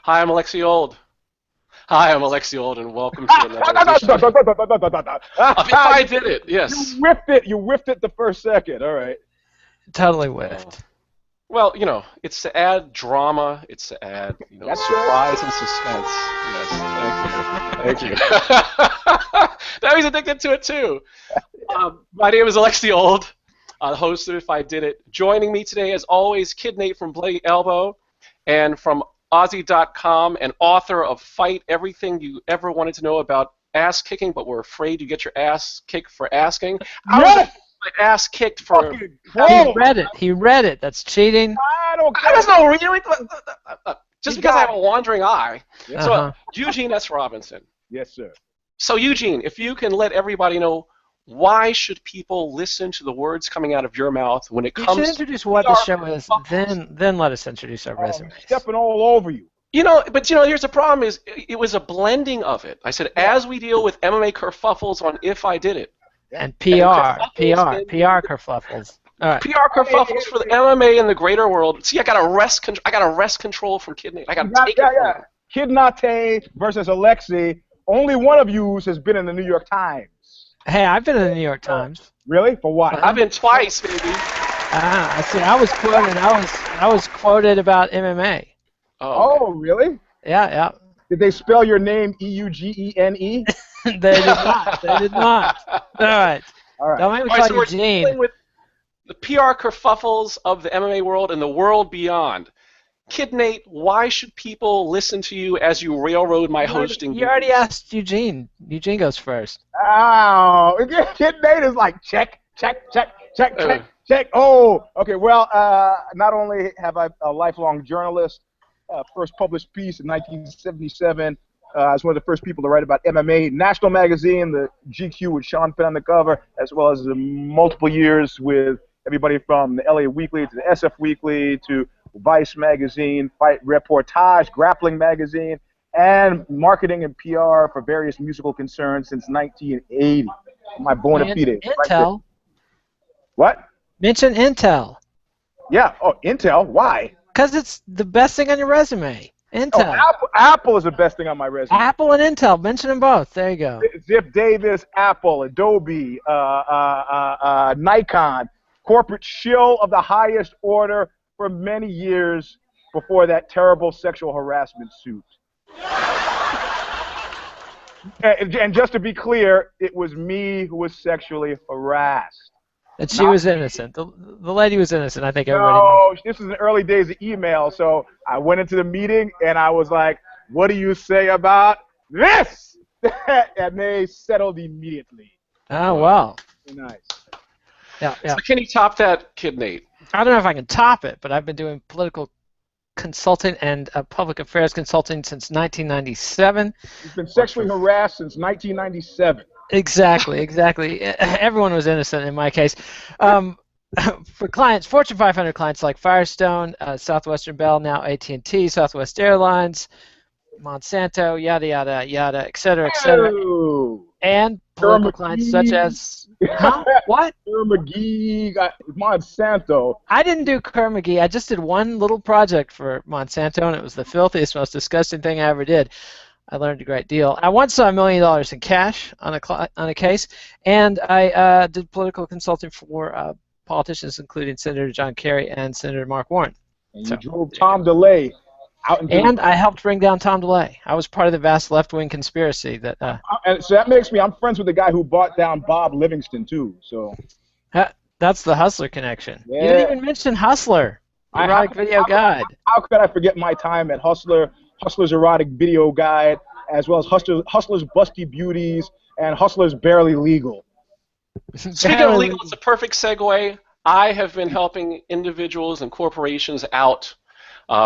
Hi, I'm Alexi Old. Hi, I'm Alexi Old, and welcome to another edition of If I Did It. Yes. You whiffed it. You whiffed it the first second. All right. Totally whiffed. Well, it's to add drama. It's to add, surprise and suspense. Yes, thank you. Now he's addicted to it too. My name is Alexi Old, the host of If I Did It. Joining me today, as always, Kid Nate from Bloody Elbow, and from Aussie.com, and author of Fight Everything You Ever Wanted to Know About Ass Kicking, but were afraid you get your ass kicked for asking. I was my ass kicked for. He read it. That's cheating. There's no reason. Just because I have a wandering eye. Yeah. So, Eugene S. Robinson. Yes, sir. So, Eugene, if you can let everybody know, why should people listen to the words coming out of your mouth when it comes? You should introduce what the show is, then let us introduce our resumes. Stepping all over you. Here's the problem: is it was a blending of it. I said, as we deal with MMA kerfuffles on If I Did It, and PR kerfuffles. All right. PR kerfuffles for the MMA and the greater world. See, I got arrest control from Kid Nate. I got to take it from him. Kid Nate versus Alexi. Only one of you has been in the New York Times. Hey, I've been in the New York Times. Really? For what? I've been twice, baby. I see. I was quoted about MMA. Oh, really? Yeah. Did they spell your name Eugene? They did not. They did not. All right. Don't make me call you Gene. Dealing with the PR kerfuffles of the MMA world and the world beyond. Kid Nate, why should people listen to you as you railroad my hosting? You already asked Eugene. Eugene goes first. Oh, Kid Nate is like check. Oh, okay. Well, not only have I a lifelong journalist, first published piece in 1977. I was one of the first people to write about MMA. National Magazine, the GQ with Sean Penn on the cover, as well as multiple years with everybody from the LA Weekly to the SF Weekly to Vice Magazine, Fight Reportage, Grappling Magazine, and marketing and PR for various musical concerns since 1980. My bona fide. Intel. Right. What? Mention Intel. Yeah. Oh, Intel. Why? Because it's the best thing on your resume. Intel. Oh, Apple is the best thing on my resume. Apple and Intel. Mention them both. There you go. Zip Davis, Apple, Adobe, Nikon, corporate shill of the highest order for many years before that terrible sexual harassment suit. And just to be clear, it was me who was sexually harassed. And she was innocent. The lady was innocent. I think everybody knows. This was in the early days of email, so I went into the meeting and I was like, "What do you say about this?" And they settled immediately. Oh, wow. Nice. Yeah. So can you top that, Kid Nate? I don't know if I can top it, but I've been doing political consulting and public affairs consulting since 1997. You've been sexually harassed since 1997. Exactly. Everyone was innocent in my case. For clients, Fortune 500 clients like Firestone, Southwestern Bell, now AT&T, Southwest Airlines, Monsanto, yada, yada, yada, et cetera, et cetera. Oh. And political clients such as... Huh? What? Kerr McGee, Monsanto. I didn't do Kerr McGee. I just did one little project for Monsanto, and it was the filthiest, most disgusting thing I ever did. I learned a great deal. I once saw $1 million in cash on a case, and I did political consulting for politicians, including Senator John Kerry and Senator Mark Warren. And you drove Tom DeLay out into and I helped bring down Tom DeLay. I was part of the vast left-wing conspiracy that. And so that makes me. I'm friends with the guy who brought down Bob Livingston too. So. That's the Hustler connection. Yeah. You didn't even mention Hustler, erotic video guide. How could I forget my time at Hustler's erotic video guide, as well as Hustler's Busty Beauties and Hustler's Barely Legal. Speaking of legal, it's a perfect segue. I have been helping individuals and corporations out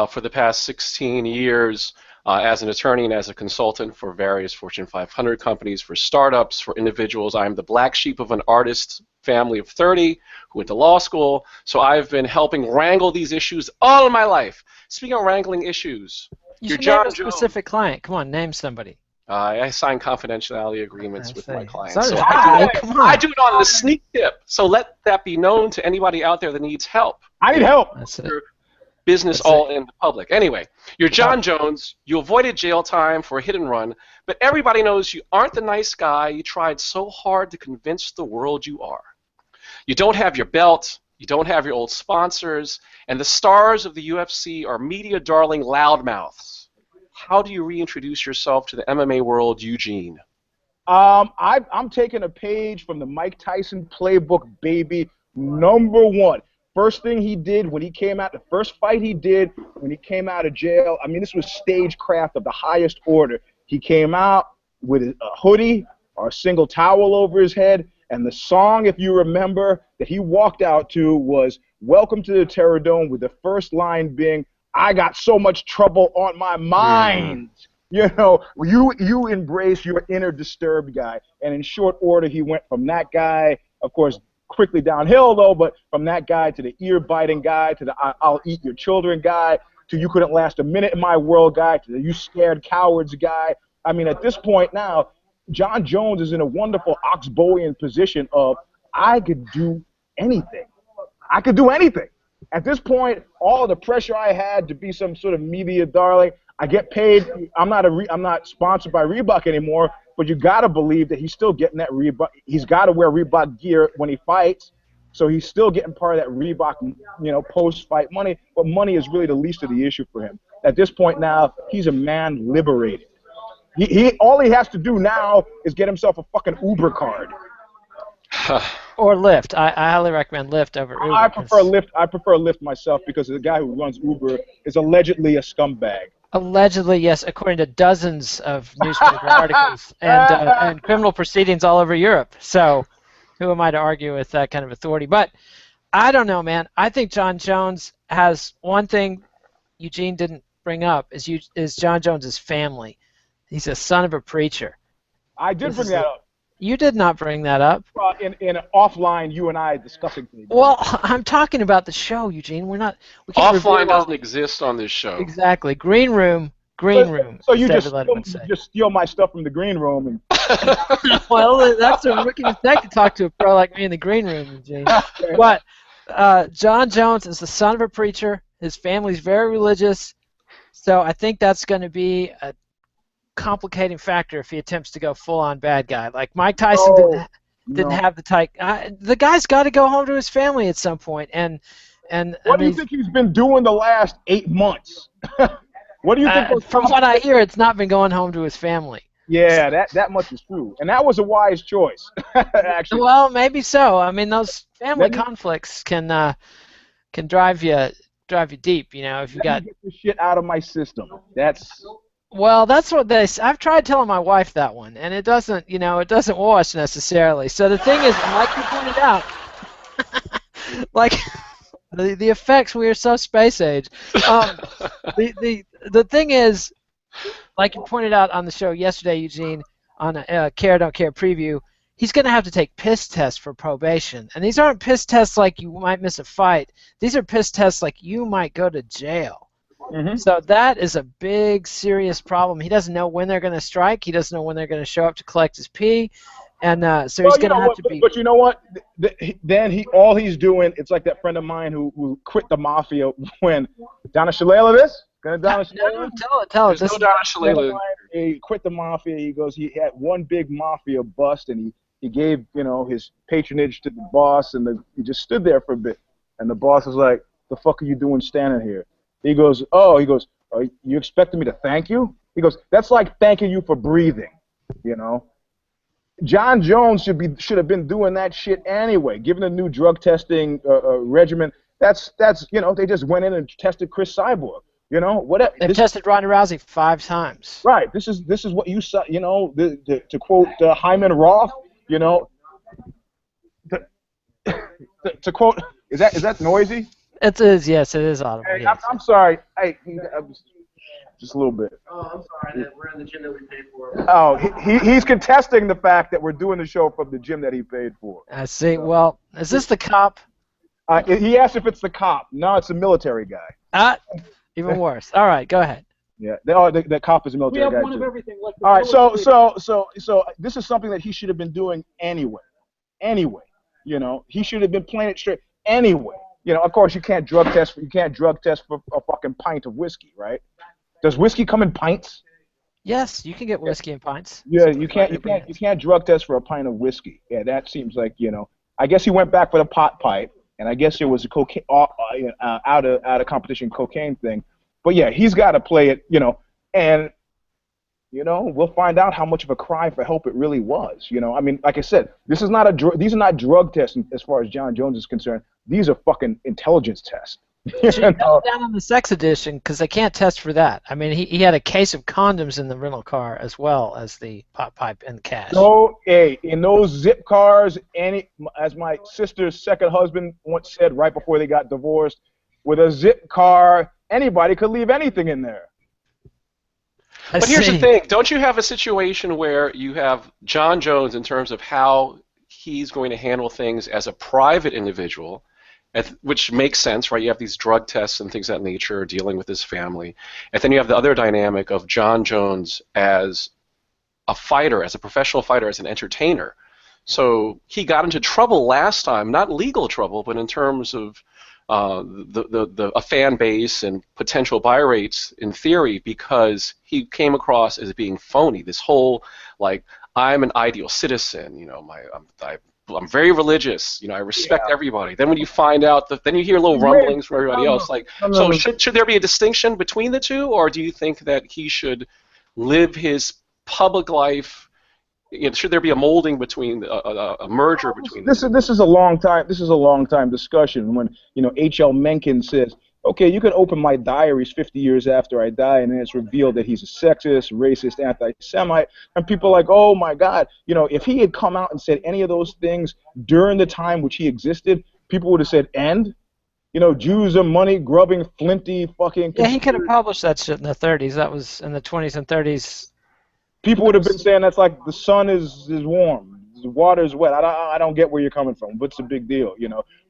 for the past 16 years as an attorney and as a consultant for various Fortune 500 companies, for startups, for individuals. I'm the black sheep of an artist family of 30 who went to law school, so I've been helping wrangle these issues all of my life. Speaking of wrangling issues, you should name a specific client. Come on, name somebody. I sign confidentiality agreements with my clients. So I do it on the sneak tip, so let that be known to anybody out there that needs help. I need help. That's it. business all in the public. Anyway, you're John Jones. You avoided jail time for a hit and run, but everybody knows you aren't the nice guy you tried so hard to convince the world you are. You don't have your belt, you don't have your old sponsors, and the stars of the UFC are media darling loudmouths. How do you reintroduce yourself to the MMA world, Eugene? I'm taking a page from the Mike Tyson playbook, baby. Number one. First thing he did when he came out, the first fight he did when he came out of jail, I mean, this was stagecraft of the highest order. He came out with a hoodie or a single towel over his head, and the song, if you remember, that he walked out to was Welcome to the Terror Dome, with the first line being, I got so much trouble on my mind. You know, you embrace your inner disturbed guy. And in short order, he went from that guy, of course, quickly downhill, though, but from that guy to the ear-biting guy, to the I'll eat your children guy, to you couldn't last a minute in my world guy, to the you scared cowards guy. I mean, at this point now, John Jones is in a wonderful Oxbowian position of, I could do anything. I could do anything. At this point, all the pressure I had to be some sort of media darling, I get paid. I'm not sponsored by Reebok anymore, but you got to believe that he's still getting that Reebok. He's got to wear Reebok gear when he fights, so he's still getting part of that Reebok, you know, post-fight money. But money is really the least of the issue for him. At this point now, he's a man liberated. All he has to do now is get himself a fucking Uber card. Or Lyft. I highly recommend Lyft over Uber. I prefer Lyft. I prefer Lyft myself because the guy who runs Uber is allegedly a scumbag. Allegedly, yes, according to dozens of newspaper articles and criminal proceedings all over Europe. So who am I to argue with that kind of authority? But I don't know, man. I think John Jones has one thing Eugene didn't bring up is John Jones's family. He's a son of a preacher. I did bring that up. You did not bring that up. In offline, you and I discussing things. Well, I'm talking about the show, Eugene. We can't offline doesn't exist on this show. Exactly. Green room. So you just steal my stuff from the green room. And well, that's a rookie mistake to talk to a pro like me in the green room, Eugene. But John Jones is the son of a preacher. His family's very religious. So I think that's going to be a complicating factor if he attempts to go full-on bad guy. Like Mike Tyson didn't have the type. The guy's got to go home to his family at some point. And what do you think he's been doing the last 8 months? What do you think? From what I hear, it's not been going home to his family. Yeah, that much is true, and that was a wise choice. Actually, well, maybe so. I mean, those family conflicts can drive you deep. You know, if you got get the shit out of my system. Well, that's what I've tried telling my wife that one, and it doesn't wash necessarily. So the thing is, like you pointed out, like the effects, we are so space age. The thing is, like you pointed out on the show yesterday, Eugene, on a Care Don't Care preview, he's going to have to take piss tests for probation, and these aren't piss tests like you might miss a fight. These are piss tests like you might go to jail. Mm-hmm. So that is a big, serious problem. He doesn't know when they're going to strike. He doesn't know when they're going to show up to collect his pee, and so he's going to have to be. But you know what? Then all he's doing, it's like that friend of mine who quit the mafia when Donna Shalala this. Tell it. There's no Donna Shalala. He quit the mafia. He goes. He had one big mafia bust, and he gave his patronage to the boss, and he just stood there for a bit, and the boss was like, "The fuck are you doing standing here?" He goes, "Oh," he goes, "Are you expecting me to thank you?" He goes, "That's like thanking you for breathing, John Jones should have been doing that shit anyway. Given the new drug testing regimen, that's they just went in and tested Chris Cyborg. Whatever. They've tested Ronda Rousey 5 times. Right. This is what you saw. To quote Hyman Roth, to quote, is that noisy? It is. Yes, it is audible. Hey, yes. I'm sorry. Hey, just a little bit. Oh, I'm sorry. We're in the gym that we paid for. Oh, he's contesting the fact that we're doing the show from the gym that he paid for. I see. Well, is this the cop? He asked if it's the cop. No, it's the military guy. Even worse. All right, go ahead. Yeah, the cop is a military guy. We have one of everything. Like all right, so this is something that he should have been doing anyway. He should have been playing it straight anyway. Of course, you can't drug test for a fucking pint of whiskey, right? Does whiskey come in pints? Yes, you can get whiskey in pints. Yeah, you can't drug test for a pint of whiskey. Yeah, that seems like, I guess he went back for the pot pipe, and I guess it was a cocaine out of competition cocaine thing. But yeah, he's got to play it, and we'll find out how much of a cry for help it really was. I mean, like I said, these are not drug tests as far as John Jones is concerned. These are fucking intelligence tests. Down on the sex edition because they can't test for that. I mean, he had a case of condoms in the rental car as well as the pot pipe and the cash. So, hey, in those zip cars, as my sister's second husband once said right before they got divorced, with a zip car, anybody could leave anything in there. But here's the thing. Don't you have a situation where you have John Jones in terms of how he's going to handle things as a private individual, which makes sense, right? You have these drug tests and things of that nature dealing with his family. And then you have the other dynamic of John Jones as a fighter, as a professional fighter, as an entertainer. So he got into trouble last time, not legal trouble, but in terms of a fan base and potential buy rates in theory because he came across as being phony. This whole, like, I'm an ideal citizen, I'm very religious, I respect everybody. Then when you find out, then you hear little rumblings from everybody else. So should there be a distinction between the two, or do you think that he should live his public life? Should there be a molding between a merger between? This is a long time discussion when H.L. Mencken says, okay, you can open my diaries 50 years after I die, and then it's revealed that he's a sexist, racist, anti-Semite, and people are like, oh my God, if he had come out and said any of those things during the time which he existed, people would have said, Jews are money grubbing, flinty, fucking. Yeah, he could have published that shit in the 30s. That was in the 20s and 30s. People would have been saying that's like the sun is warm, the water is wet. I don't get where you're coming from. What's the big deal?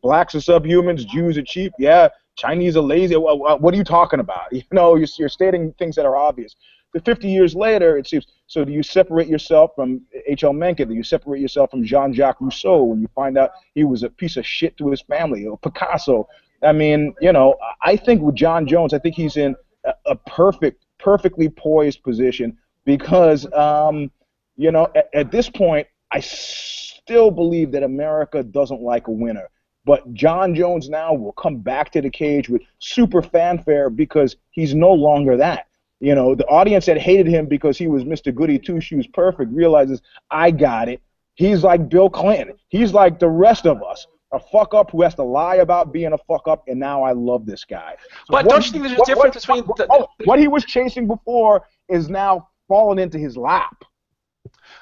Blacks are subhumans, Jews are cheap. Yeah. Chinese are lazy. What are you talking about? You're stating things that are obvious. But 50 years later, it seems. So do you separate yourself from H.L. Mencken? Do you separate yourself from Jean-Jacques Rousseau when you find out he was a piece of shit to his family? Or Picasso? I mean, I think with John Jones, I think he's in a perfectly poised position because, at this point, I still believe that America doesn't like a winner. But John Jones now will come back to the cage with super fanfare because he's no longer that. The audience that hated him because he was Mr. Goody Two-Shoes Perfect realizes, I got it. He's like Bill Clinton. He's like the rest of us. A fuck-up who has to lie about being a fuck-up, and now I love this guy. So but don't you think there's a difference between... what he was chasing before is now falling into his lap.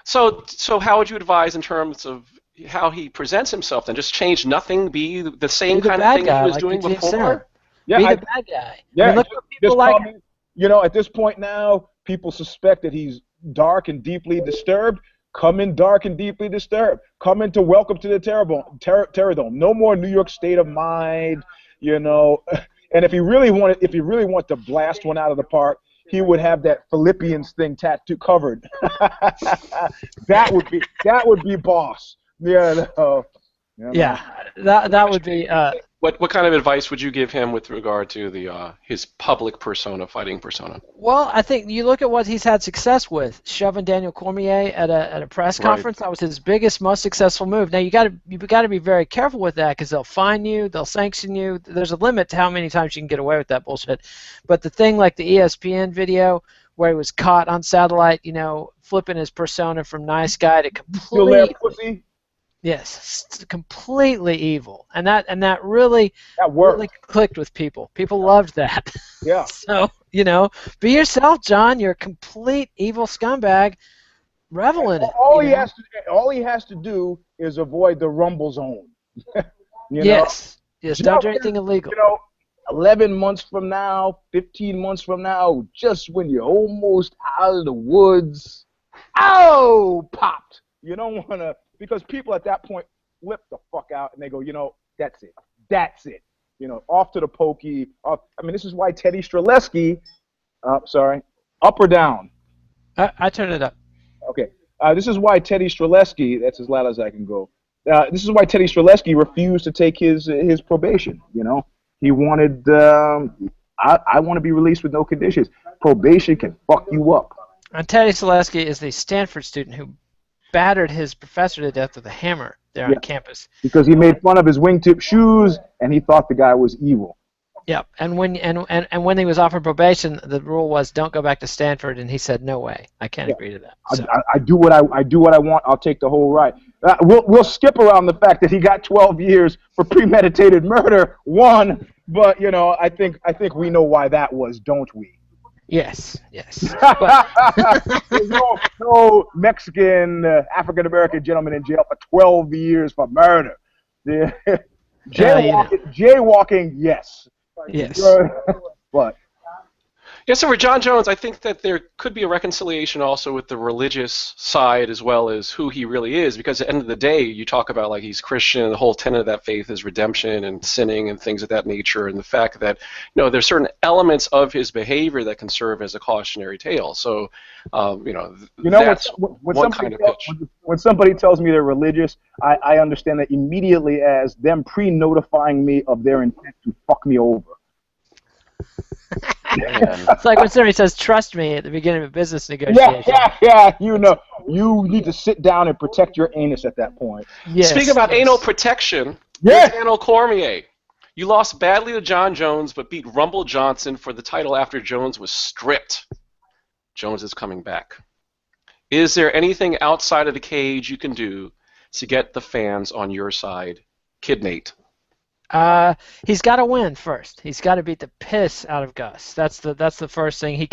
So how would you advise in terms of how he presents himself then? Just change nothing, be the same kind of thing he was doing before? Yeah, be the bad guy. Yeah, I mean, look what people like. At this point now, people suspect that he's dark and deeply disturbed. Come in dark and deeply disturbed. Come into Welcome to the Terror Dome. No more New York State of Mind, And if he really wanted to blast one out of the park, he would have that Philippians thing tattoo covered. That would be boss. Yeah. That would be. What kind of advice would you give him with regard to his public persona, fighting persona? Well, I think you look at what he's had success with, shoving Daniel Cormier at a press conference. That was his biggest, most successful move. Now you got to be very careful with that because they'll fine you, they'll sanction you. There's a limit to how many times you can get away with that bullshit. But the thing like the ESPN video where he was caught on satellite, flipping his persona from nice guy to completely. Yes, completely evil, and that really clicked with people. People loved that. Yeah. So be yourself, John. You're a complete evil scumbag. Revel in it. All he has to do is avoid the rumble zone. Yes. Don't do anything illegal. 11 months from now, 15 months from now, just when you're almost out of the woods, popped. You don't want to. Because people at that point flip the fuck out and they go, that's it. Off to the pokey. This is why Teddy Streletsky, up or down? I turn it up. Okay. This is why Teddy Streletsky, that's as loud as I can go. This is why Teddy Strzelecki refused to take his probation. You know, he wanted. I want to be released with no conditions. Probation can fuck you up. And Teddy Selesky is the Stanford student who battered his professor to death with a hammer there on campus. Because he made fun of his wingtip shoes, and he thought the guy was evil. Yep, and when he was offered probation, the rule was don't go back to Stanford, and he said no way, I can't agree to that. So. I do what I want. I'll take the whole ride. We'll skip around the fact that he got 12 years for premeditated murder. One, but you know, I think we know why that was, don't we? Yes. There's no Mexican African American gentleman in jail for 12 years for murder. Jaywalking, yes. Yes. But Yeah, so for John Jones, I think that there could be a reconciliation also with the religious side as well as who he really is, because at the end of the day, you talk about like he's Christian, the whole tenet of that faith is redemption and sinning and things of that nature, and the fact that, you know, there's certain elements of his behavior that can serve as a cautionary tale. So, that's one kind of pitch. When somebody tells me they're religious, I understand that immediately as them pre-notifying me of their intent to fuck me over. It's like when somebody says "trust me" at the beginning of a business negotiation. Yeah. You know, you need to sit down and protect your anus at that point. Yes, Speaking about anal protection, Daniel Cormier. You lost badly to John Jones, but beat Rumble Johnson for the title after Jones was stripped. Jones is coming back. Is there anything outside of the cage you can do to get the fans on your side? Kid Nate. He's got to win first. He's got to beat the piss out of Gus. That's the first thing. He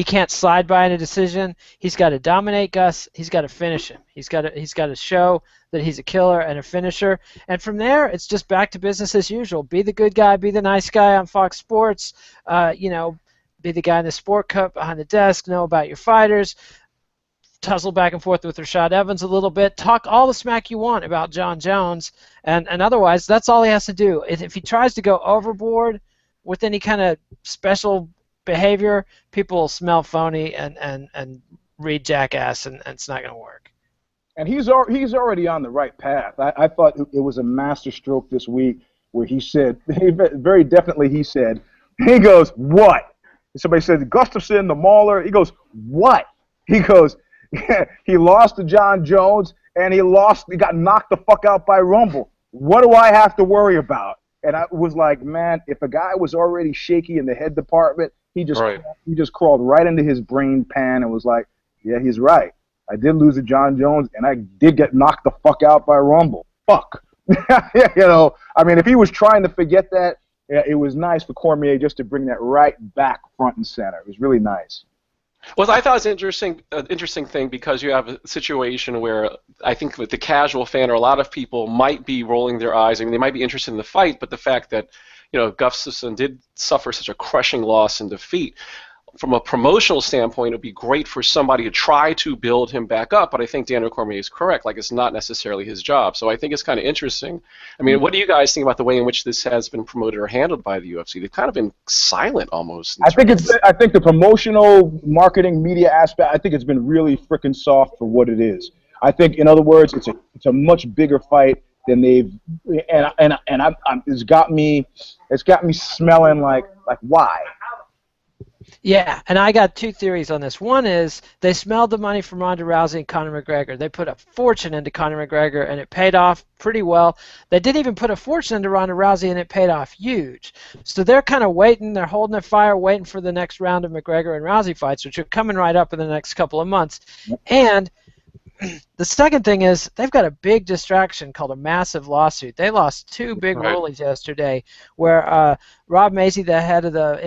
can't slide by in a decision. He's got to dominate Gus. He's got to finish him. He's got to show that he's a killer and a finisher. And from there, it's just back to business as usual. Be the good guy. Be the nice guy on Fox Sports. Be the guy in the sport cup behind the desk. Know about your fighters. Tussle back and forth with Rashad Evans a little bit. Talk all the smack you want about John Jones, and otherwise, that's all he has to do. If he tries to go overboard with any kind of special behavior, people will smell phony and read jackass, and it's not going to work. And he's already on the right path. I thought it was a masterstroke this week where he said, very definitely he goes, what? And somebody said, Gustafsson, the mauler. He goes, what? He goes, he lost to John Jones, and he got knocked the fuck out by Rumble. What do I have to worry about? And I was like, man, if a guy was already shaky in the head department, he just crawled right into his brain pan and was like, yeah, he's right. I did lose to John Jones, and I did get knocked the fuck out by Rumble. Fuck. I mean, if he was trying to forget that, it was nice for Cormier just to bring that right back front and center. It was really nice. Well, I thought it was an interesting thing because you have a situation where I think with the casual fan or a lot of people might be rolling their eyes. I mean, they might be interested in the fight, but the fact that, Gustafsson did suffer such a crushing loss and defeat, from a promotional standpoint, it would be great for somebody to try to build him back up, but I think Daniel Cormier is correct. Like, it's not necessarily his job. So I think it's kind of interesting. I mean, what do you guys think about the way in which this has been promoted or handled by the UFC? They've kind of been silent almost. I think the promotional, marketing, media aspect, I think it's been really freaking soft for what it is. I think, in other words, it's a much bigger fight than they've, and it's got me smelling like why? Yeah, and I got two theories on this. One is they smelled the money from Ronda Rousey and Conor McGregor. They put a fortune into Conor McGregor, and it paid off pretty well. They didn't even put a fortune into Ronda Rousey, and it paid off huge. So they're kind of waiting. They're holding their fire, waiting for the next round of McGregor and Rousey fights, which are coming right up in the next couple of months. And the second thing is they've got a big distraction called a massive lawsuit. They lost two big rulings yesterday where Rob Macy, the head of the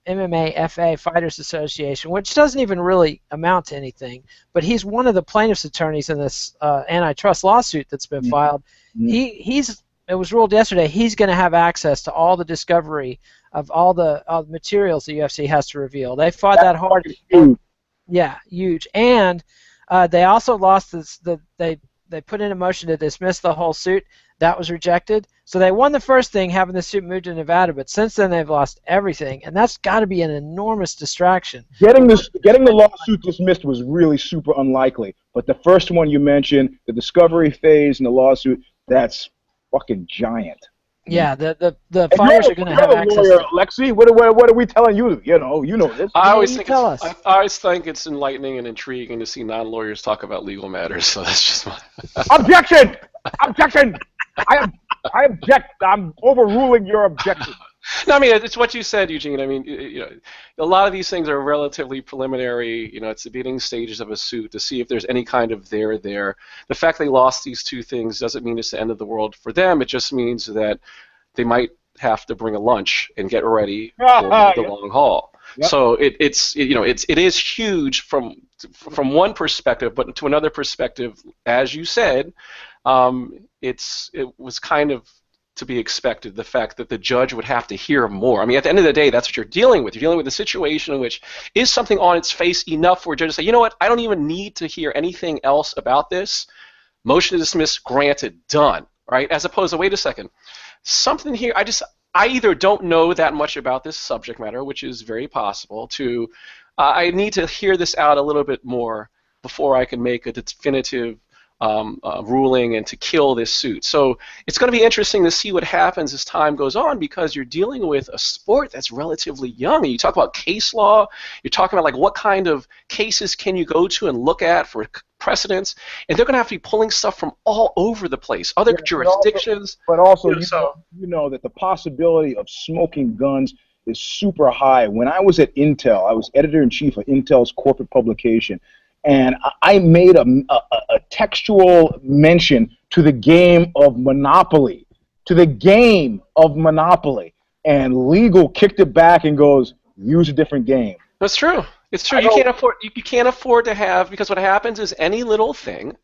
MMA FA Fighters Association, which doesn't even really amount to anything, but he's one of the plaintiff's attorneys in this antitrust lawsuit that's been filed. It was ruled yesterday he's going to have access to all the discovery of all the materials the UFC has to reveal. They fought that hard. Yeah, huge. And they also lost they they put in a motion to dismiss the whole suit. That was rejected. So they won the first thing, having the suit moved to Nevada, but since then they've lost everything, and that's got to be an enormous distraction. Getting the lawsuit dismissed was really super unlikely, but the first one you mentioned, the discovery phase and the lawsuit, that's fucking giant. Yeah, the fighters are going to have access. Lawyer, Lexi, what are we telling you? You know this. I always think it's enlightening and intriguing to see non-lawyers talk about legal matters. So that's just my objection. Objection. I object. I'm overruling your objection. No, I mean, it's what you said, Eugene. I mean, a lot of these things are relatively preliminary. It's the beginning stages of a suit to see if there's any kind of there. The fact they lost these two things doesn't mean it's the end of the world for them. It just means that they might have to bring a lunch and get ready for the long haul. Yep. So it is huge from one perspective, but to another perspective, as you said, it was kind of to be expected, the fact that the judge would have to hear more. I mean, at the end of the day, that's what you're dealing with. You're dealing with a situation in which is something on its face enough for a judge to say, you know what, I don't even need to hear anything else about this. Motion to dismiss, granted, done. Right? As opposed to, wait a second, something here, I either don't know that much about this subject matter, which is very possible, to I need to hear this out a little bit more before I can make a definitive ruling and to kill this suit. So it's going to be interesting to see what happens as time goes on, because you're dealing with a sport that's relatively young. And you talk about case law, you're talking about like what kind of cases can you go to and look at for precedents, and they're going to have to be pulling stuff from all over the place, other jurisdictions. But also, you know that the possibility of smoking guns is super high. When I was at Intel, I was editor-in-chief of Intel's corporate publication, and I made a textual mention to the game of Monopoly, and legal kicked it back and goes, use a different game. That's true. It's true. You can't afford to have, because what happens is any little thing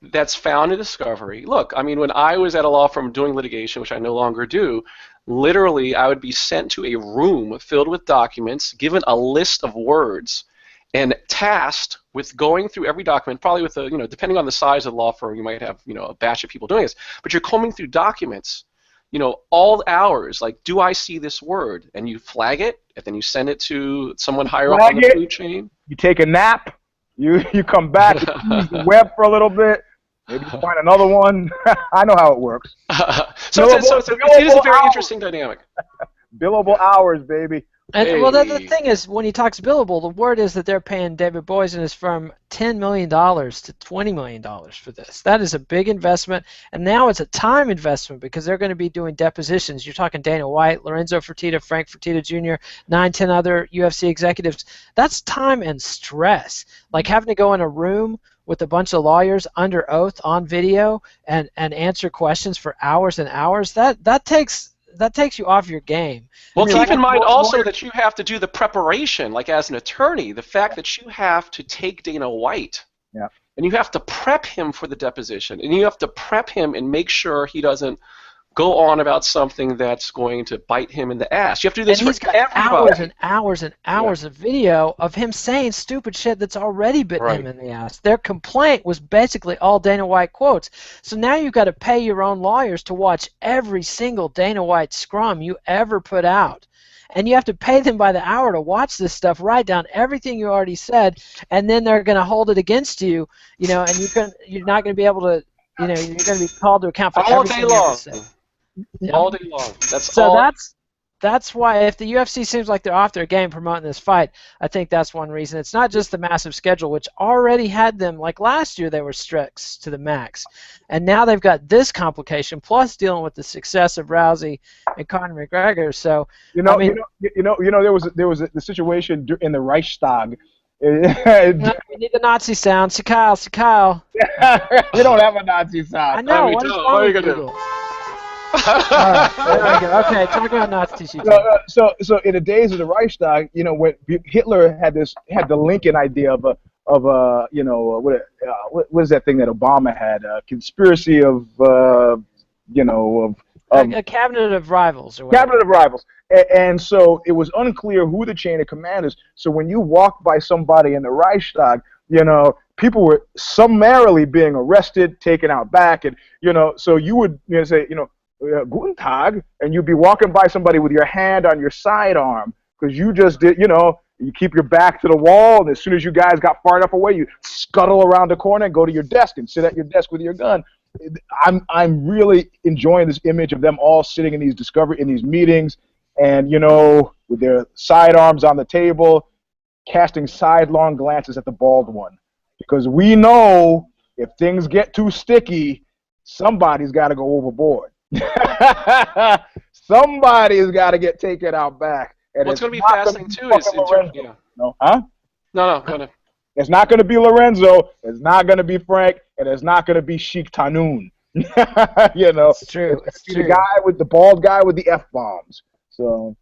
that's found in discovery. Look, I mean, when I was at a law firm doing litigation, which I no longer do, literally I would be sent to a room filled with documents, given a list of words, and tasked with going through every document, probably with a, depending on the size of the law firm, you might have, a batch of people doing this, but you're combing through documents, all hours, like, do I see this word? And you flag it, and then you send it to someone higher up on the food chain. You take a nap, you come back, you use the web for a little bit, maybe you find another one. I know how it works. So it is a very interesting dynamic. Billable hours, baby. And well, the thing is, when he talks billable, the word is that they're paying David Boies and his firm $10 million to $20 million for this. That is a big investment, and now it's a time investment because they're going to be doing depositions. You're talking Dana White, Lorenzo Fertitta, Frank Fertitta Jr., 9-10 other UFC executives. That's time and stress. Like having to go in a room with a bunch of lawyers under oath on video and answer questions for hours and hours. That takes you off your game. Well, keep in mind also that you have to do the preparation, like as an attorney, the fact that you have to take Dana White, and you have to prep him for the deposition, and you have to prep him and make sure he doesn't go on about something that's going to bite him in the ass. You have to do this for everybody. Hours and hours and hours of video of him saying stupid shit that's already bitten him in the ass. Their complaint was basically all Dana White quotes. So now you've got to pay your own lawyers to watch every single Dana White scrum you ever put out. And you have to pay them by the hour to watch this stuff, write down everything you already said, and then they're going to hold it against you, and you're not going to be able to, you're going to be called to account for everything you have to say. All day long. That's why, if the UFC seems like they're off their game promoting this fight, I think that's one reason. It's not just the massive schedule, which already had them, like last year they were stretched to the max, and now they've got this complication plus dealing with the success of Rousey and Conor McGregor. So there was the situation in the Reichstag. We need the Nazi sound. Kyle. We don't have a Nazi sound. I know. What is wrong with Google? Alright, there we go. Okay, talk about Nazi shit. So in the days of the Reichstag, when Hitler had the Lincoln idea of what is that thing that Obama had? Conspiracy of a cabinet of rivals or whatever. Cabinet of rivals. And so it was unclear who the chain of command is. So when you walk by somebody in the Reichstag, people were summarily being arrested, taken out back, and so you would say Guten Tag, and you'd be walking by somebody with your hand on your sidearm because you just did, you keep your back to the wall, and as soon as you guys got far enough away, you scuttle around the corner and go to your desk and sit at your desk with your gun. I'm really enjoying this image of them all sitting in these meetings, and with their sidearms on the table, casting sidelong glances at the bald one, because we know if things get too sticky, somebody's got to go overboard. Somebody's got to get taken out back. And what's going to be fascinating too is No, huh? No, go ahead. It's not going to be Lorenzo. It's not going to be Frank, and it's not going to be Sheik Tanoon. It's true. It's the bald guy with the F-bombs. So.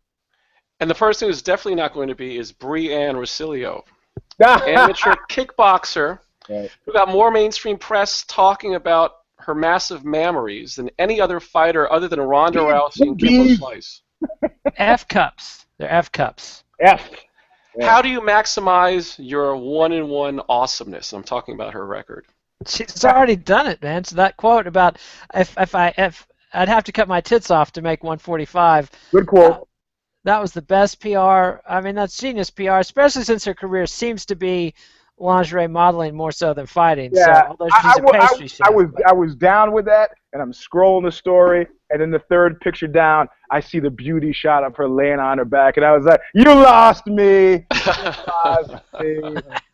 And the person who's definitely not going to be is Breanne Rosilio, amateur kickboxer, right, who got more mainstream press talking about her massive mammaries than any other fighter other than Ronda Rousey and Kimbo Slice. F cups. They're F cups. F. Yeah. How do you maximize your one-in-one awesomeness? I'm talking about her record. She's already done it, man. So that quote about if I'd have to cut my tits off to make 145. Good quote. That was the best PR. I mean, that's genius PR, especially since her career seems to be lingerie modeling more so than fighting. Yeah, so, although she's a pastry chef. I was down with that, and I'm scrolling the story, and in the third picture down, I see the beauty shot of her laying on her back, and I was like, "You lost me! You lost me.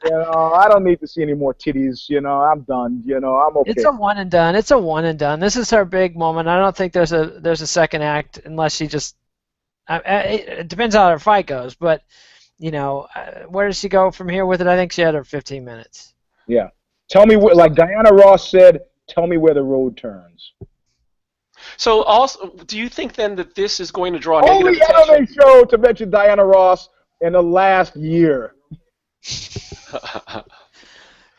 I don't need to see any more titties. I'm done. I'm okay." It's a one and done. It's a one and done. This is her big moment. I don't think there's a second act unless she just. It depends how her fight goes, but. Where does she go from here with it? I think she had her 15 minutes. Yeah. Tell me like Diana Ross said, tell me where the road turns. So also, do you think then that this is going to draw negative only attention? anime show to mention Diana Ross in the last year.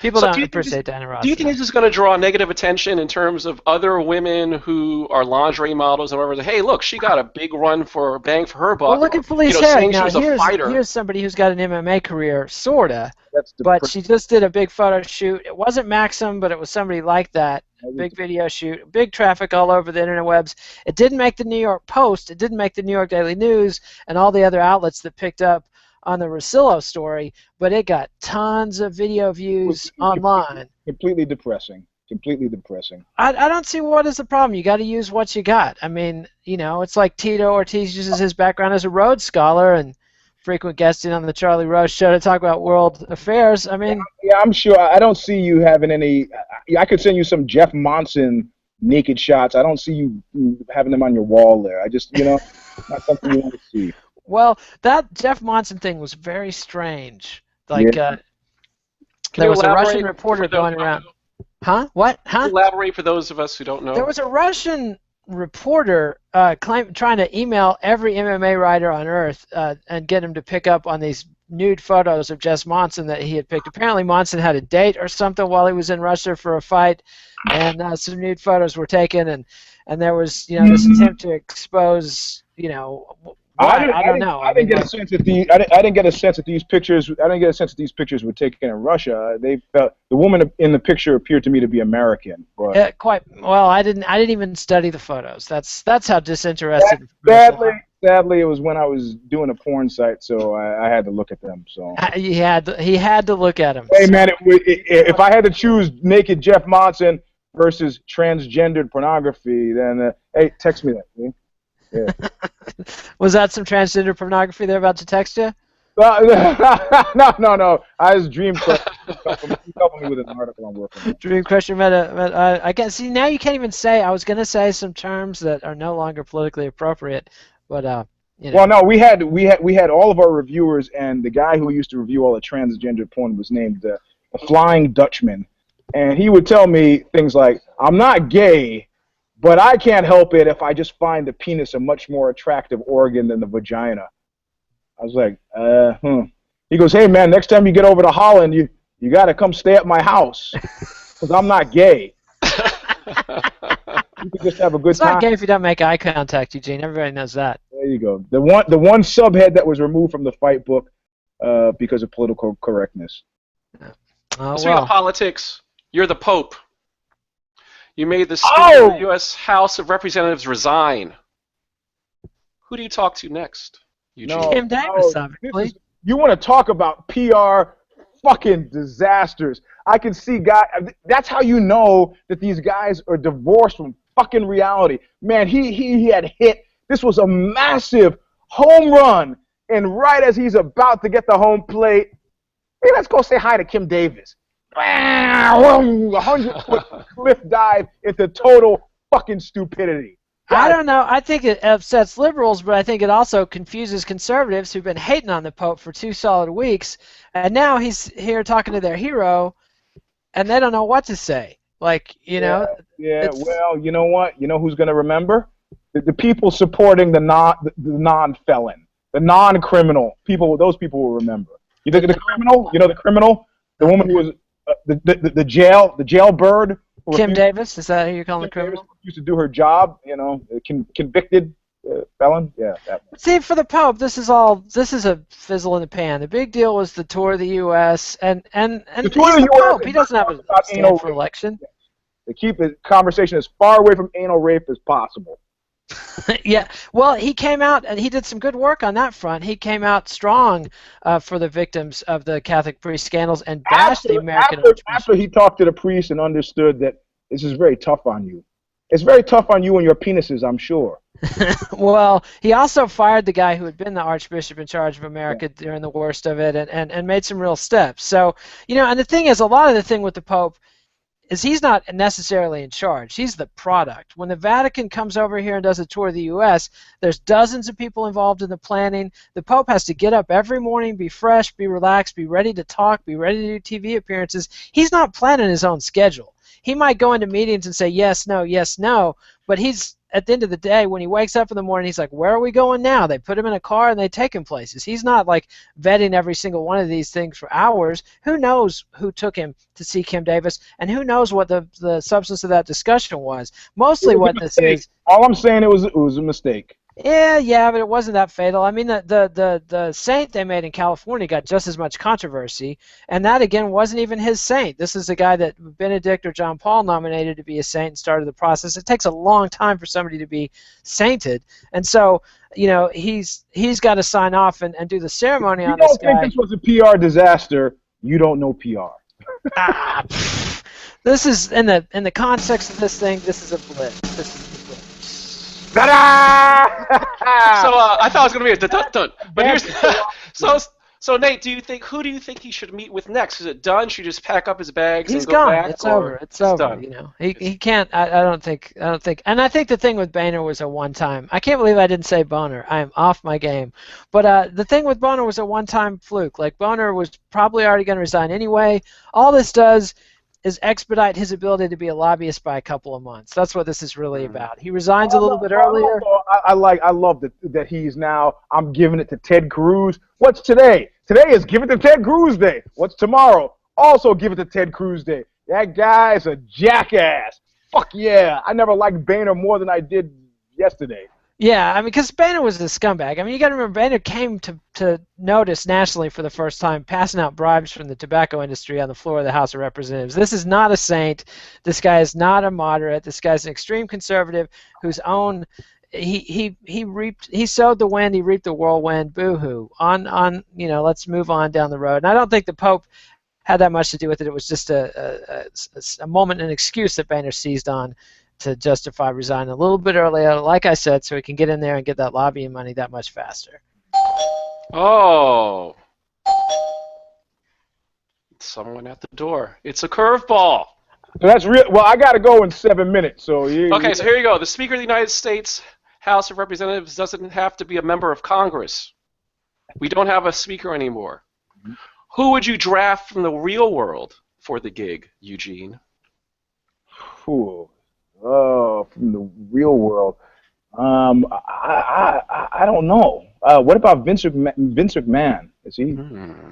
People don't appreciate Diana Ross. Do you think this is going to draw negative attention in terms of other women who are lingerie models and whatever? Hey, look, she got a big run for bang for her buck. Well, look at Felice Herrig. Now, she was a fighter. Here's somebody who's got an MMA career, sorta, That's but she just did a big photo shoot. It wasn't Maxim, but it was somebody like that. Big video shoot, big traffic all over the interwebs. It didn't make the New York Post. It didn't make the New York Daily News and all the other outlets that picked up on the Rosillo story, but it got tons of video views online. Completely depressing. Completely depressing. I don't see what is the problem. You got to use what you got. I mean, it's like Tito Ortiz uses his background as a Rhodes Scholar and frequent guesting on the Charlie Rose Show to talk about world affairs. I mean, yeah, I'm sure. I don't see you having any. I could send you some Jeff Monson naked shots. I don't see you having them on your wall there. I just, not something you want to see. Well, that Jeff Monson thing was very strange. Like, there was a Russian reporter going around. Huh? What? Huh? Elaborate for those of us who don't know. There was a Russian reporter trying to email every MMA writer on Earth and get him to pick up on these nude photos of Jeff Monson that he had picked. Apparently, Monson had a date or something while he was in Russia for a fight, and some nude photos were taken, and there was this attempt to expose I don't know. I didn't get a sense that these pictures. I didn't get a sense that these pictures were taken in Russia. They felt the woman in the picture appeared to me to be American. But quite well. I didn't even study the photos. That's how disinterested. Sadly, it was when I was doing a porn site, so I had to look at them. So he had to look at them. Hey man, if I had to choose naked Jeff Monson versus transgendered pornography, then hey, text me that. Please. Yeah. Was that some transgender pornography they're about to text you? No. I was Dream Crusher. He's helping me with an article I'm working on. Dream Crusher I guess. See, now you can't even say. I was going to say some terms that are no longer politically appropriate, but Well, no, we had all of our reviewers, and the guy who used to review all the transgender porn was named the Flying Dutchman, and he would tell me things like, "I'm not gay, but I can't help it if I just find the penis a much more attractive organ than the vagina." I was like, He goes, "Hey, man, next time you get over to Holland, you got to come stay at my house because I'm not gay." You can just have a good time. It's not gay if you don't make eye contact, Eugene. Everybody knows that. There you go. The one subhead that was removed from the fight book because of political correctness. Oh, Speaking of well. politics, you're the Pope. You made the Speaker Oh! of the U.S. House of Representatives resign. Who do you talk to next, Eugene? No, Kim Davis, no, obviously. you want to talk about PR fucking disasters. I can see guys, that's how you know that these guys are divorced from fucking reality. Man, he had hit, this was a massive home run, and right as he's about to get the home plate, hey, let's go say hi to Kim Davis. 100-foot cliff dive into total fucking stupidity. I don't know. I think it upsets liberals, but I think it also confuses conservatives who've been hating on the Pope for 2 solid weeks, and now he's here talking to their hero, and they don't know what to say. Like, you know. Yeah. Well, you know what? You know who's going to remember? The people supporting the non-felon, the non-criminal people. Those people will remember. You think of the criminal? You know the criminal, the woman who was the jailbird. Kim Davis, is that who you're calling the criminal? Davis used to do her job, you know, convicted felon. Yeah. See, for the Pope, this is a fizzle in the pan. The big deal was the tour of the U.S. and The tour he's of the the Pope. US He doesn't have a stand for election. They keep the conversation as far away from anal rape as possible. Yeah, well, he came out and he did some good work on that front. He came out strong for the victims of the Catholic priest scandals and bashed the American after he talked to the priest and understood that this is very tough on you. It's very tough on you and your penises, I'm sure. Well, he also fired the guy who had been the Archbishop in charge of America during the worst of it and made some real steps. So, you know, and the thing is, a lot of the thing with the Pope is he's not necessarily in charge. He's the product. When the Vatican comes over here and does a tour of the U.S., there's dozens of people involved in the planning. The Pope has to get up every morning, be fresh, be relaxed, be ready to talk, be ready to do TV appearances. He's not planning his own schedule. He might go into meetings and say yes, no, but he's, at the end of the day, when he wakes up in the morning, he's like, where are we going now? They put him in a car and they take him places. He's not like vetting every single one of these things for hours. Who knows who took him to see Kim Davis, and who knows what the substance of that discussion was. Mostly what this is. All I'm saying, it was a mistake. Yeah, but it wasn't that fatal. I mean, the saint they made in California got just as much controversy, and that, again, wasn't even his saint. This is a guy that Benedict or John Paul nominated to be a saint and started the process. It takes a long time for somebody to be sainted, and so, you know, he's got to sign off and do the ceremony on this guy. You don't think this was a PR disaster, you don't know PR. This is, in the context of this thing, this is a blip. This is a blip. Ta-da! So I thought it was going to be a dun-dun-dun. But here's so Nate, who do you think he should meet with next? Is it done? Should he just pack up his bags He's and go gone. back? It's over. It's over. done? You know, he can't. I don't think. And I think the thing with Boehner was a one-time. I can't believe I didn't say Boehner. I am off my game. But the thing with Boehner was a one-time fluke. Like, Boehner was probably already going to resign anyway. All this does is expedite his ability to be a lobbyist by a couple of months. That's what this is really about. He resigns a little bit earlier. I love that he's now, I'm giving it to Ted Cruz. What's today? Today is Give It to Ted Cruz Day. What's tomorrow? Also Give It to Ted Cruz Day. That guy's a jackass. Fuck yeah. I never liked Boehner more than I did yesterday. Yeah, I mean, because Boehner was a scumbag. I mean, you got to remember, Boehner came to notice nationally for the first time, passing out bribes from the tobacco industry on the floor of the House of Representatives. This is not a saint. This guy is not a moderate. This guy's an extreme conservative whose own he sowed the wind, he reaped the whirlwind. Boo-hoo. On you know, let's move on down the road. And I don't think the Pope had that much to do with it. It was just a moment, an excuse that Boehner seized on to justify resigning a little bit earlier, like I said, so he can get in there and get that lobbying money that much faster. Oh. Someone at the door. It's a curveball. So that's real. Well, I got to go in 7 minutes. So Okay, so here you go. The Speaker of the United States House of Representatives doesn't have to be a member of Congress. We don't have a speaker anymore. Mm-hmm. Who would you draft from the real world for the gig, Eugene? Ooh. Oh, from the real world. I don't know. What about Vince McMahon? Is he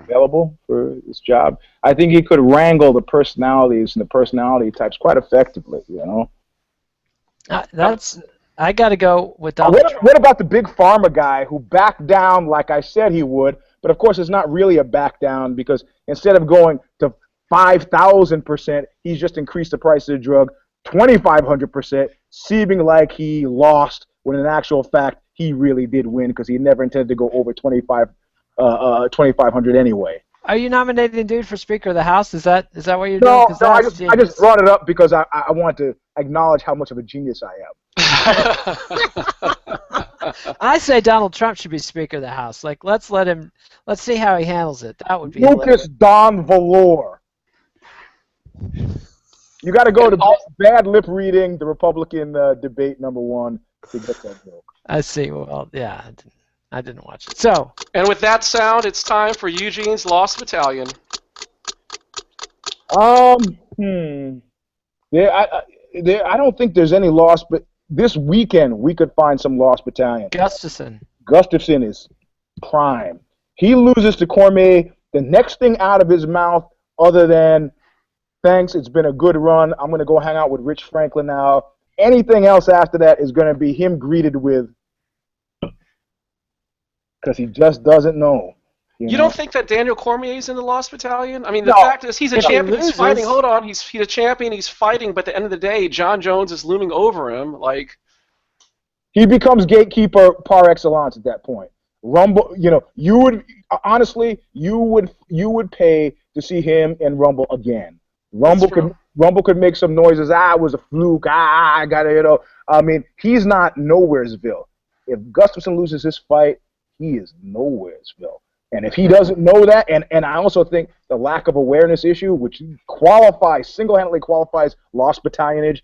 available for this job? I think he could wrangle the personalities and the personality types quite effectively, you know? I got to go with Donald Trump. What about the big pharma guy who backed down like I said he would, but of course it's not really a back down because instead of going to 5,000%. He's just increased the price of the drug 2,500%, seeming like he lost when in actual fact he really did win because he never intended to go over 2,500 anyway. Are you nominating dude for Speaker of the House? Is that what you're No, doing? no, I just brought it up because I want to acknowledge how much of a genius I am. I say Donald Trump should be Speaker of the House. Like, let's see how he handles it. That would be Lucas Don Valor. You got to go to bad lip reading, the Republican debate #1 to get that joke. I see. Well, yeah, I didn't watch it. So. And with that sound, it's time for Eugene's Lost Battalion. I don't think there's any lost, but this weekend we could find some lost battalion. Gustafsson is prime. He loses to Cormier. The next thing out of his mouth, other than thanks, it's been a good run, I'm going to go hang out with Rich Franklin now. Anything else after that is going to be him greeted with, because he just doesn't know. You don't think that Daniel Cormier is in the Lost Battalion? I mean, the fact is he's a champion. He's fighting. Hold on, he's a champion. He's fighting. But at the end of the day, John Jones is looming over him. Like he becomes gatekeeper par excellence at that point. Rumble, you would honestly, you would pay to see him in Rumble again. Rumble could make some noises. It was a fluke. I got it. I mean, he's not Nowheresville. If Gustafsson loses this fight, he is Nowheresville. And if he doesn't know that, and I also think the lack of awareness issue, which single-handedly qualifies lost battalionage,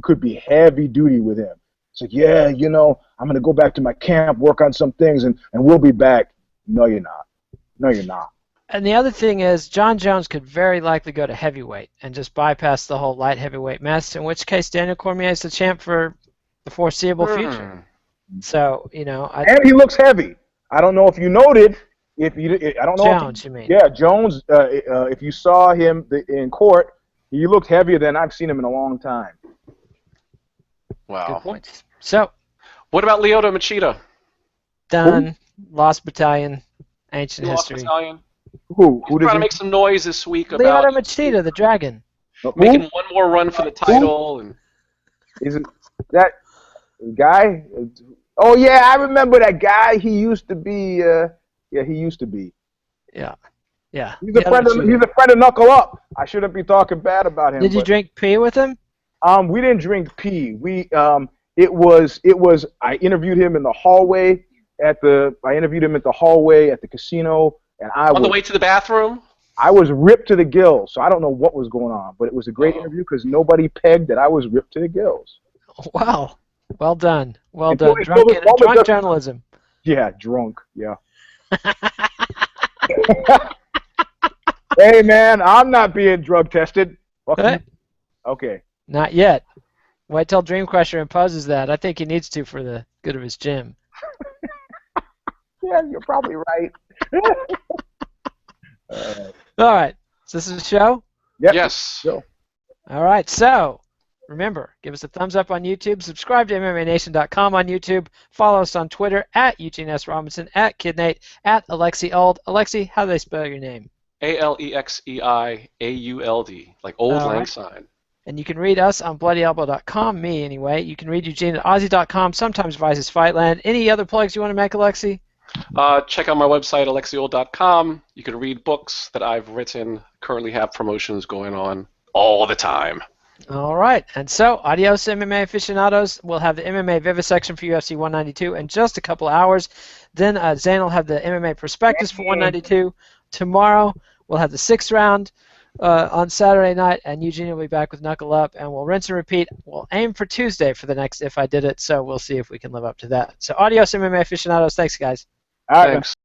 could be heavy duty with him. It's like, yeah, I'm going to go back to my camp, work on some things, and we'll be back. No, you're not. No, you're not. And the other thing is, John Jones could very likely go to heavyweight and just bypass the whole light heavyweight mess, in which case Daniel Cormier is the champ for the foreseeable future. So, and he looks heavy. I don't know if you noted. I don't know. Jones, you mean? Yeah, Jones. If you saw him in court, he looked heavier than I've seen him in a long time. Wow. Good point. So, what about Lyoto Machida? Done. Lost Battalion. Ancient history. Who He's trying to make some noise this week about Lyoto Machida, the dragon. Making one more run for the title. And isn't that guy? Oh yeah, I remember that guy. He used to be. He used to be. Yeah. He's a friend of Knuckle Up. I shouldn't be talking bad about him. Did you drink pee with him? We didn't drink pee. I interviewed him in the hallway at the casino, and on the way to the bathroom. I was ripped to the gills, so I don't know what was going on, but it was a great interview because nobody pegged that I was ripped to the gills. Wow. Well done. Well done. Drunk journalism. Yeah, drunk. Yeah. Hey man, I'm not being drug tested. Okay. Not yet. Wait till Dream Crusher imposes that. I think he needs to for the good of his gym. Yeah, you're probably right. All right. So this is a show? Yep. Yes. Go. All right. So remember, give us a thumbs up on YouTube. Subscribe to MMANation.com on YouTube. Follow us on Twitter at Eugene S. Robinson, at KidNate, at Alexi Auld. Alexi, how do they spell your name? ALEXEIAULD, like Old Lang Syne. And you can read us on BloodyElbow.com, me anyway. You can read Eugene at Aussie.com, sometimes Vice's Fightland. Any other plugs you want to make, Alexi? Check out my website, alexiold.com. You can read books that I've written. Currently have promotions going on all the time. All right. And so, adios, MMA aficionados. We'll have the MMA vivisection for UFC 192 in just a couple hours. Then Zane will have the MMA prospectus for 192. Tomorrow, we'll have the 6th round on Saturday night, and Eugene will be back with Knuckle Up, and we'll rinse and repeat. We'll aim for Tuesday for the next If I Did It, so we'll see if we can live up to that. So, adios, MMA aficionados. Thanks, guys. All right. Thanks.